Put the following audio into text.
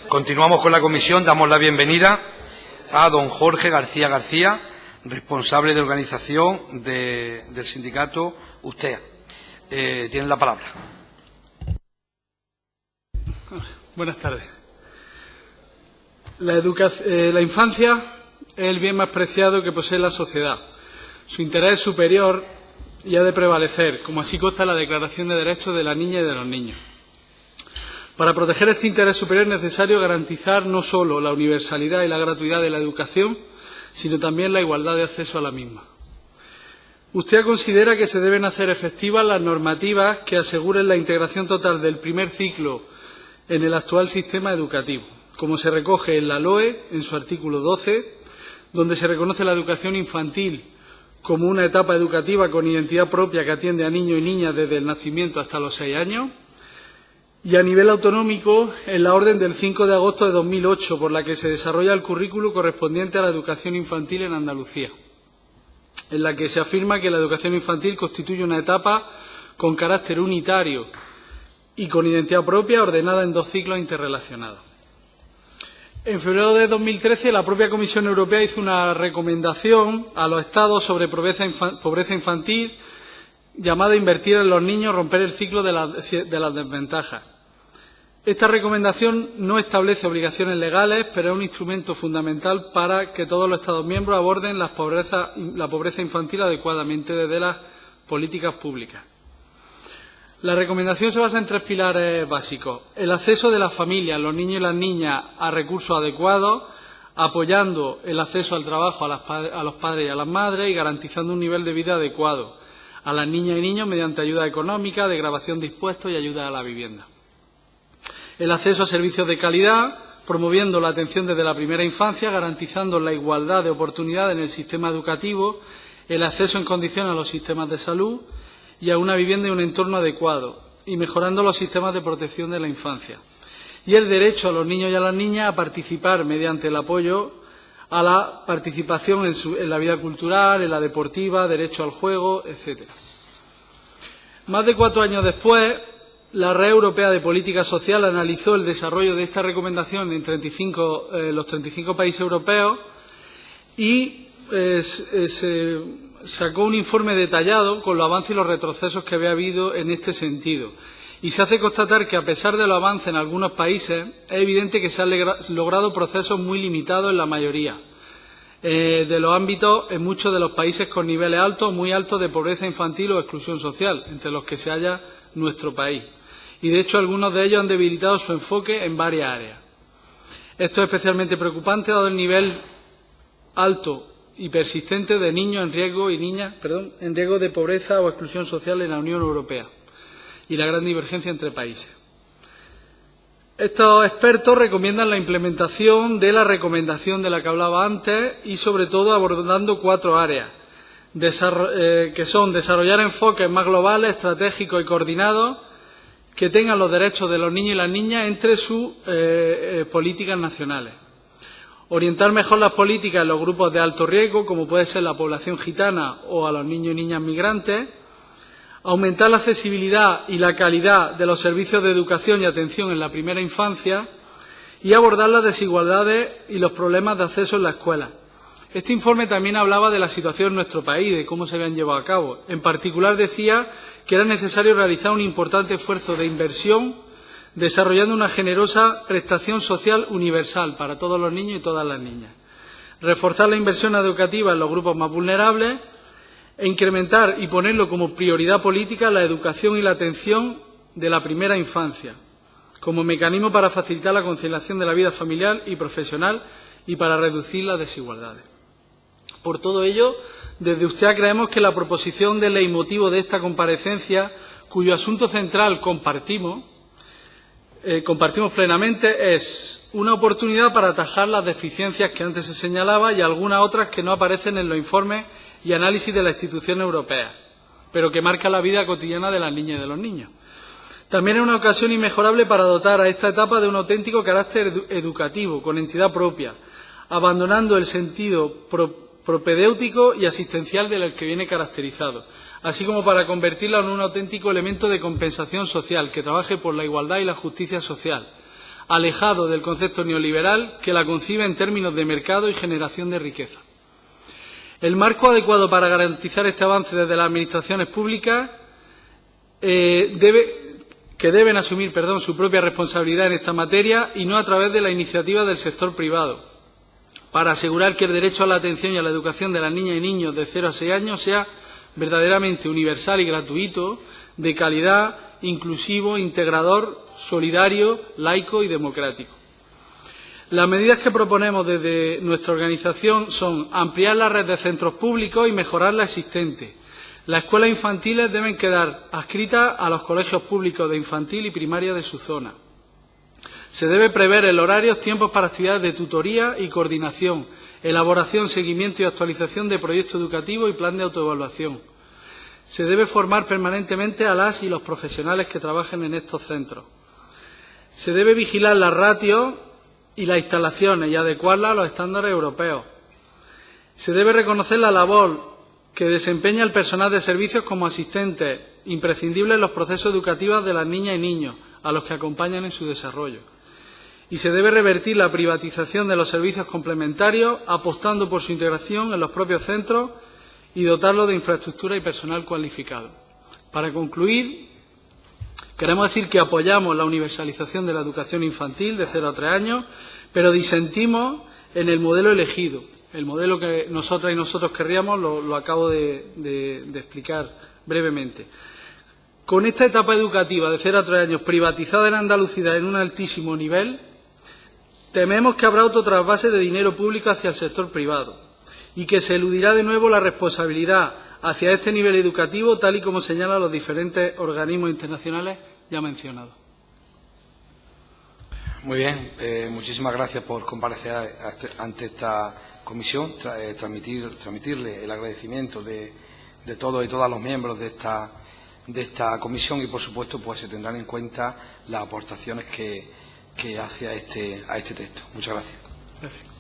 Continuamos con la comisión. Damos la bienvenida a don Jorge García García, responsable de organización del sindicato USTEA. Tienen la palabra. Buenas tardes. La infancia es el bien más preciado que posee la sociedad. Su interés es superior y ha de prevalecer, como así consta en la Declaración de Derechos de la Niña y de los Niños. Para proteger este interés superior es necesario garantizar no solo la universalidad y la gratuidad de la educación, sino también la igualdad de acceso a la misma. Usted considera que se deben hacer efectivas las normativas que aseguren la integración total del primer ciclo en el actual sistema educativo, como se recoge en la LOE, en su artículo 12, donde se reconoce la educación infantil como una etapa educativa con identidad propia que atiende a niños y niñas desde el nacimiento hasta los 6 años, y a nivel autonómico en la orden del 5 de agosto de 2008, por la que se desarrolla el currículo correspondiente a la educación infantil en Andalucía, en la que se afirma que la educación infantil constituye una etapa con carácter unitario y con identidad propia ordenada en 2 ciclos interrelacionados. En febrero de 2013, la propia Comisión Europea hizo una recomendación a los Estados sobre pobreza infantil llamada Invertir en los niños, romper el ciclo de las desventajas. Esta recomendación no establece obligaciones legales, pero es un instrumento fundamental para que todos los Estados miembros aborden la pobreza infantil adecuadamente desde las políticas públicas. La recomendación se basa en 3 pilares básicos: el acceso de las familias, los niños y las niñas, a recursos adecuados, apoyando el acceso al trabajo a los padres y a las madres y garantizando un nivel de vida adecuado a las niñas y niños mediante ayuda económica, degravación de impuestos y ayuda a la vivienda. El acceso a servicios de calidad, promoviendo la atención desde la primera infancia, garantizando la igualdad de oportunidades en el sistema educativo, el acceso en condiciones a los sistemas de salud y a una vivienda y un entorno adecuado, y mejorando los sistemas de protección de la infancia. Y el derecho a los niños y a las niñas a participar mediante el apoyo a la participación en la vida cultural, en la deportiva, derecho al juego, etcétera. Más de 4 años después, la Red Europea de Política Social analizó el desarrollo de esta recomendación en los 35 países europeos y se sacó un informe detallado con los avances y los retrocesos que había habido en este sentido. Y se hace constatar que, a pesar de los avances en algunos países, es evidente que se han logrado procesos muy limitados en la mayoría de los ámbitos, en muchos de los países con niveles altos o muy altos de pobreza infantil o exclusión social, entre los que se halla nuestro país. Y, de hecho, algunos de ellos han debilitado su enfoque en varias áreas. Esto es especialmente preocupante dado el nivel alto y persistente de niños en riesgo y niñas en riesgo de pobreza o exclusión social en la Unión Europea y la gran divergencia entre países. Estos expertos recomiendan la implementación de la recomendación de la que hablaba antes y, sobre todo, abordando 4 áreas, que son desarrollar enfoques más globales, estratégicos y coordinados que tengan los derechos de los niños y las niñas entre sus políticas nacionales. Orientar mejor las políticas en los grupos de alto riesgo, como puede ser la población gitana o a los niños y niñas migrantes. Aumentar la accesibilidad y la calidad de los servicios de educación y atención en la primera infancia y abordar las desigualdades y los problemas de acceso en la escuela. Este informe también hablaba de la situación en nuestro país, de cómo se habían llevado a cabo. En particular, decía que era necesario realizar un importante esfuerzo de inversión desarrollando una generosa prestación social universal para todos los niños y todas las niñas. Reforzar la inversión educativa en los grupos más vulnerables e incrementar y ponerlo como prioridad política la educación y la atención de la primera infancia, como mecanismo para facilitar la conciliación de la vida familiar y profesional y para reducir las desigualdades. Por todo ello, desde USTEA creemos que la proposición de ley motivo de esta comparecencia, cuyo asunto central compartimos plenamente, es una oportunidad para atajar las deficiencias que antes se señalaba y algunas otras que no aparecen en los informes y análisis de las instituciones europeas, pero que marcan la vida cotidiana de las niñas y de los niños. También es una ocasión inmejorable para dotar a esta etapa de un auténtico carácter educativo, con entidad propia, abandonando el sentido propedéutico y asistencial del que viene caracterizado, así como para convertirla en un auténtico elemento de compensación social que trabaje por la igualdad y la justicia social, alejado del concepto neoliberal que la concibe en términos de mercado y generación de riqueza. El marco adecuado para garantizar este avance desde las administraciones públicas deben asumir su propia responsabilidad en esta materia y no a través de la iniciativa del sector privado, para asegurar que el derecho a la atención y a la educación de las niñas y niños de 0 a 6 años sea verdaderamente universal y gratuito, de calidad, inclusivo, integrador, solidario, laico y democrático. Las medidas que proponemos desde nuestra organización son ampliar la red de centros públicos y mejorar la existente. Las escuelas infantiles deben quedar adscritas a los colegios públicos de infantil y primaria de su zona. Se debe prever el horario, tiempos para actividades de tutoría y coordinación, elaboración, seguimiento y actualización de proyectos educativos y plan de autoevaluación. Se debe formar permanentemente a las y los profesionales que trabajen en estos centros. Se debe vigilar las ratios y las instalaciones y adecuarlas a los estándares europeos. Se debe reconocer la labor que desempeña el personal de servicios como asistentes imprescindibles en los procesos educativos de las niñas y niños, a los que acompañan en su desarrollo. Y se debe revertir la privatización de los servicios complementarios, apostando por su integración en los propios centros y dotarlos de infraestructura y personal cualificado. Para concluir, queremos decir que apoyamos la universalización de la educación infantil de 0 a 3 años, pero disentimos en el modelo elegido. El modelo que nosotras y nosotros querríamos lo acabo de explicar brevemente. Con esta etapa educativa de 0 a 3 años privatizada en Andalucía en un altísimo nivel, tememos que habrá otro trasvase de dinero público hacia el sector privado y que se eludirá de nuevo la responsabilidad hacia este nivel educativo, tal y como señalan los diferentes organismos internacionales ya mencionados. Muy bien, muchísimas gracias por comparecer ante esta comisión, transmitirle el agradecimiento de todos y todas los miembros de esta comisión y, por supuesto, pues se tendrán en cuenta las aportaciones que hace a este texto. Muchas gracias. Gracias.